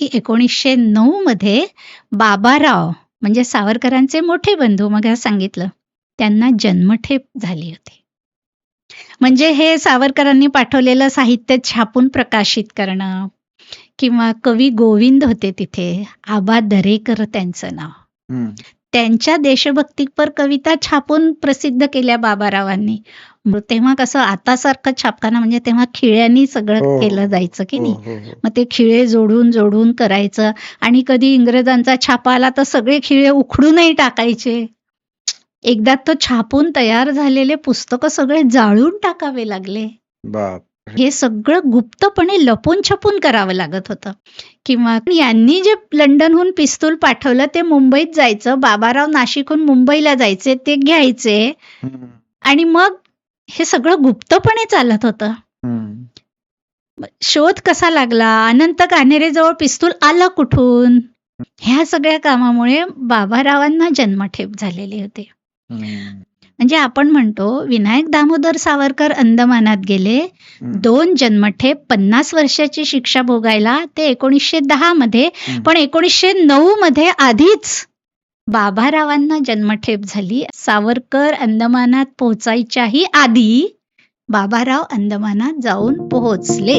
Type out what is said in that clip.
की 1909 मध्ये बाबाराव म्हणजे सावरकरांचे मोठे बंधू मग सांगितलं, त्यांना जन्मठेप झाली होती. म्हणजे हे सावरकरांनी पाठवलेलं साहित्य छापून प्रकाशित करणं किंवा कवी गोविंद होते तिथे, आबा दरेकर त्यांचं नाव. हं. त्यांच्या देशभक्तीपर कविता छापून प्रसिद्ध केल्या बाबारावांनी. मग तेव्हा कसं आतासारखं छापताना म्हणजे तेव्हा खिळ्यांनी सगळं हो, केलं जायचं की हो, नाही. हो, हो. मग ते खिळे जोडून करायचं आणि कधी इंग्रजांचा छापा आला तर सगळे खिळे उखडूनही टाकायचे. एकदा तो छापून तयार झालेले पुस्तकं सगळे जाळून टाकावे लागले. बाप! हे सगळं गुप्तपणे लपून-छपून करावं लागत होतं. किंवा यांनी जे लंडनहून पिस्तूल पाठवलं ते मुंबईत जायचं. बाबाराव नाशिकहून मुंबईला जायचे, ते घ्यायचे हं, आणि मग हे सगळं गुप्तपणे चालत होतं. हं. शोध कसा लागला? अनंत कान्हेरेजवळ पिस्तूल आलं कुठून? ह्या सगळ्या कामामुळे बाबारावांना जन्मठेप झालेली होती. हं, म्हणजे आपण म्हणतो विनायक दामोदर सावरकर अंदमानात गेले, हं. 2 जन्मठेप, 50 वर्षाची शिक्षा भोगायला ते 1910 मध्ये. हं. पण 1909 मध्ये आधीच बाबारावांना जन्मठेप झाली. सावरकर अंदमानात पोहोचायच्याही आधी बाबाराव अंदमानात जाऊन पोहोचले.